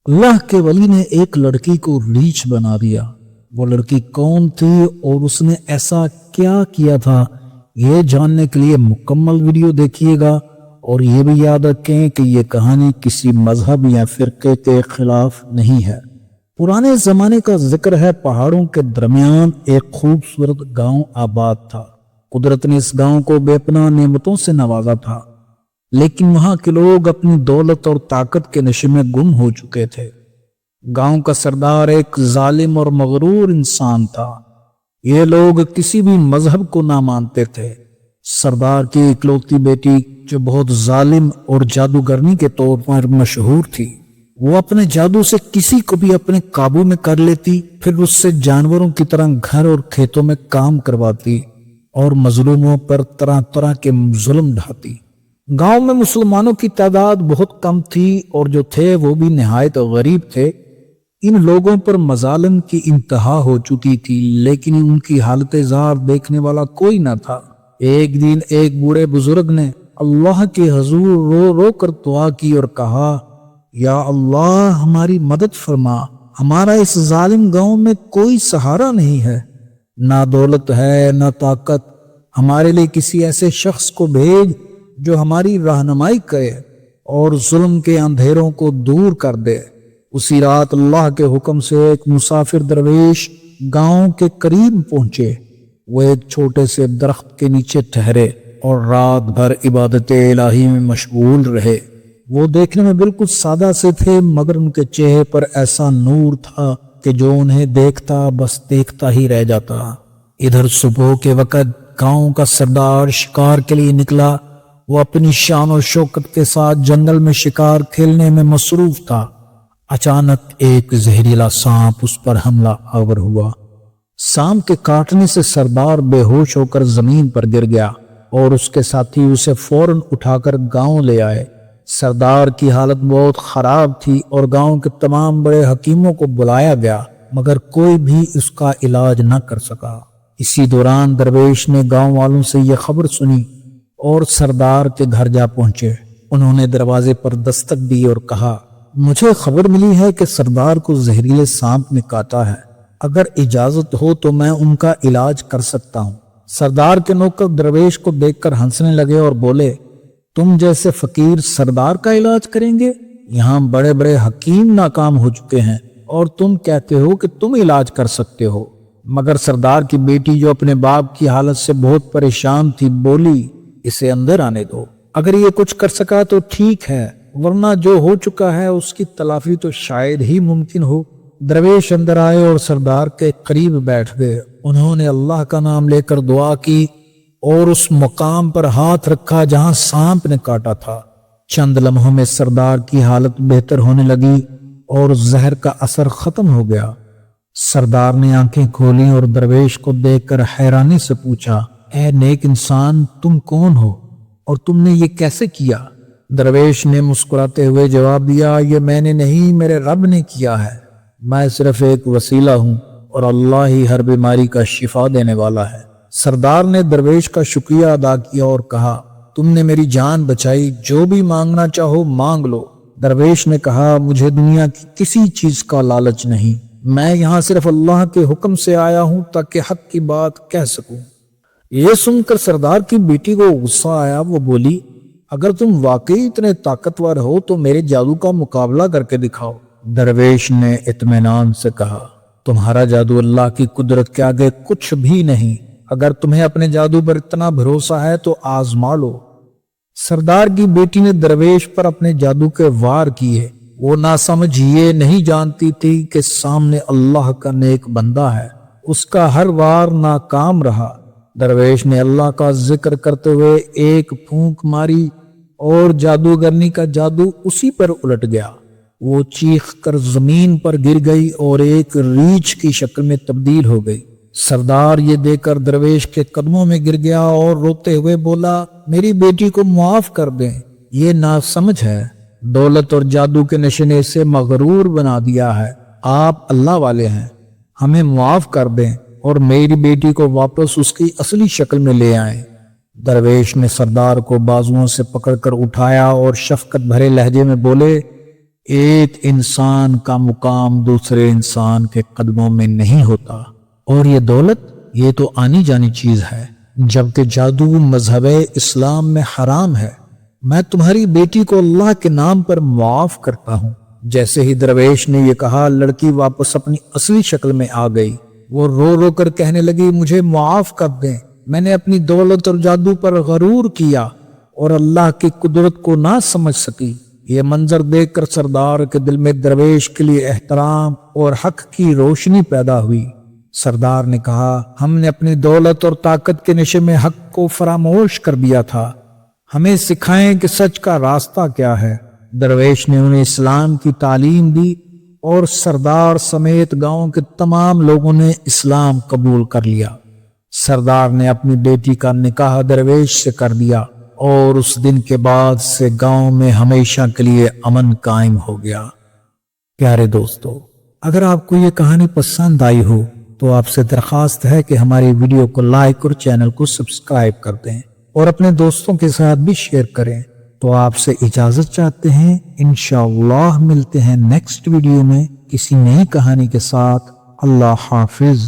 अल्लाह के वली ने एक लड़की को रीछ बना दिया। वो लड़की कौन थी और उसने ऐसा क्या किया था, ये जानने के लिए मुकम्मल वीडियो देखिएगा। और ये भी याद रखें कि ये कहानी किसी मजहब या फिरके के खिलाफ नहीं है। पुराने जमाने का जिक्र है। पहाड़ों के दरमियान एक खूबसूरत गांव आबाद था। कुदरत ने इस गांव को बेपनाह नेमतों से नवाजा था, लेकिन वहां के लोग अपनी दौलत और ताकत के नशे में गुम हो चुके थे। गांव का सरदार एक जालिम और मगरूर इंसान था। ये लोग किसी भी मजहब को ना मानते थे। सरदार की इकलौती बेटी, जो बहुत जालिम और जादूगरनी के तौर पर मशहूर थी, वो अपने जादू से किसी को भी अपने काबू में कर लेती, फिर उससे जानवरों की तरह घर और खेतों में काम करवाती और मजलूमों पर तरह तरह के जुल्म ढाती। गांव में मुसलमानों की तादाद बहुत कम थी और जो थे वो भी निहायत गरीब थे। इन लोगों पर मजालिम की इंतहा हो चुकी थी, लेकिन उनकी हालत जार देखने वाला कोई न था। एक दिन एक बूढ़े बुजुर्ग ने अल्लाह के हुजूर रो रो कर दुआ की और कहा, या अल्लाह हमारी मदद फरमा। हमारा इस जालिम गांव में कोई सहारा नहीं है, ना दौलत है ना ताकत। हमारे लिए किसी ऐसे शख्स को भेज जो हमारी रहनुमाई करे और जुल्म के अंधेरों को दूर कर दे। उसी रात अल्लाह के हुक्म से एक मुसाफिर दरवेश गांव के करीब पहुंचे। वो एक छोटे से दरख्त के नीचे ठहरे और रात भर इबादत इलाही में मशगूल रहे। वो देखने में बिल्कुल सादा से थे, मगर उनके चेहरे पर ऐसा नूर था कि जो उन्हें देखता बस देखता ही रह जाता। इधर सुबह के वक्त गांव का सरदार शिकार के लिए निकला। वो अपनी शान और शौकत के साथ जंगल में शिकार खेलने में मसरूफ था। अचानक एक जहरीला सांप उस पर हमला आवर हुआ। सांप के काटने से सरदार बेहोश होकर जमीन पर गिर गया और उसके साथी उसे फौरन उठाकर गांव ले आए। सरदार की हालत बहुत खराब थी और गांव के तमाम बड़े हकीमों को बुलाया गया, मगर कोई भी उसका इलाज न कर सका। इसी दौरान दरवेश ने गांव वालों से यह खबर सुनी और सरदार के घर जा पहुंचे। उन्होंने दरवाजे पर दस्तक दी और कहा, मुझे खबर मिली है कि सरदार को जहरीले सांप ने काटा है। अगर इजाजत हो तो मैं उनका इलाज कर सकता हूँ। सरदार के नौकर दरवेश को देखकर हंसने लगे और बोले, तुम जैसे फकीर सरदार का इलाज करेंगे? यहाँ बड़े बड़े हकीम नाकाम हो चुके हैं और तुम कहते हो कि तुम इलाज कर सकते हो। मगर सरदार की बेटी, जो अपने बाप की हालत से बहुत परेशान थी, बोली, इसे अंदर आने दो। अगर ये कुछ कर सका तो ठीक है, वरना जो हो चुका है उसकी तलाफी तो शायद ही मुमकिन हो। दरवेश अंदर आए और सरदार के करीब बैठ गए। उन्होंने अल्लाह का नाम लेकर दुआ की और उस मुकाम पर हाथ रखा जहां सांप ने काटा था। चंद लम्हों में सरदार की हालत बेहतर होने लगी और जहर का असर खत्म हो गया। सरदार ने आंखें खोली और दरवेश को देखकर हैरानी से पूछा, ऐ नेक इंसान, तुम कौन हो और तुमने ये कैसे किया? दरवेश ने मुस्कुराते हुए जवाब दिया, ये मैंने नहीं, मेरे रब ने किया है। मैं सिर्फ एक वसीला हूँ और अल्लाह ही हर बीमारी का शिफा देने वाला है। सरदार ने दरवेश का शुक्रिया अदा किया और कहा, तुमने मेरी जान बचाई, जो भी मांगना चाहो मांग लो। दरवेश ने कहा, मुझे दुनिया की किसी चीज का लालच नहीं, मैं यहाँ सिर्फ अल्लाह के हुक्म से आया हूँ ताकि हक की बात कह सकूं। ये सुनकर सरदार की बेटी को गुस्सा आया। वो बोली, अगर तुम वाकई इतने ताकतवर हो तो मेरे जादू का मुकाबला करके दिखाओ। दरवेश ने इत्मीनान से कहा, तुम्हारा जादू अल्लाह की कुदरत के आगे कुछ भी नहीं। अगर तुम्हें अपने जादू पर इतना भरोसा है तो आजमा लो। सरदार की बेटी ने दरवेश पर अपने जादू के वार किए। वो नासमझ ये नहीं जानती थी कि सामने अल्लाह का नेक बंदा है। उसका हर वार नाकाम रहा। दरवेश ने अल्लाह का जिक्र करते हुए एक फूंक मारी और जादूगरनी का जादू उसी पर उलट गया। वो चीख कर जमीन पर गिर गई और एक रीछ की शक्ल में तब्दील हो गई। सरदार ये देखकर दरवेश के कदमों में गिर गया और रोते हुए बोला, मेरी बेटी को माफ कर दें, ये नासमझ है। दौलत और जादू के नशे ने इसे मगरूर बना दिया है। आप अल्लाह वाले हैं, हमें माफ कर दें और मेरी बेटी को वापस उसकी असली शक्ल में ले आएं। दरवेश ने सरदार को बाजुओं से पकड़कर उठाया और शफकत भरे लहजे में बोले, ایک انسان کا مقام دوسرے انسان کے قدموں میں نہیں ہوتا، اور یہ دولت یہ تو آنی جانی چیز ہے، جبکہ جادو مذہب اسلام میں حرام ہے۔ میں تمہاری بیٹی کو اللہ کے نام پر معاف کرتا ہوں۔ جیسے ہی درویش نے یہ کہا، لڑکی واپس اپنی اصلی شکل میں آ گئی۔ وہ رو رو کر کہنے لگی، مجھے معاف کر دیں، میں نے اپنی دولت اور جادو پر غرور کیا اور اللہ کی قدرت کو نہ سمجھ سکی۔ یہ منظر دیکھ کر سردار کے دل میں درویش کے لیے احترام اور حق کی روشنی پیدا ہوئی۔ سردار نے کہا، ہم نے اپنی دولت اور طاقت کے نشے میں حق کو فراموش کر دیا تھا، ہمیں سکھائیں کہ سچ کا راستہ کیا ہے۔ درویش نے انہیں اسلام کی تعلیم دی اور سردار سمیت گاؤں کے تمام لوگوں نے اسلام قبول کر لیا۔ سردار نے اپنی بیٹی کا نکاح درویش سے کر دیا اور اس دن کے بعد سے گاؤں میں ہمیشہ کے لیے امن قائم ہو گیا۔ پیارے دوستو، اگر آپ کو یہ کہانی پسند آئی ہو تو آپ سے درخواست ہے کہ ہماری ویڈیو کو لائک اور چینل کو سبسکرائب کر دیں اور اپنے دوستوں کے ساتھ بھی شیئر کریں۔ تو آپ سے اجازت چاہتے ہیں، انشاءاللہ ملتے ہیں نیکسٹ ویڈیو میں کسی نئی کہانی کے ساتھ۔ اللہ حافظ۔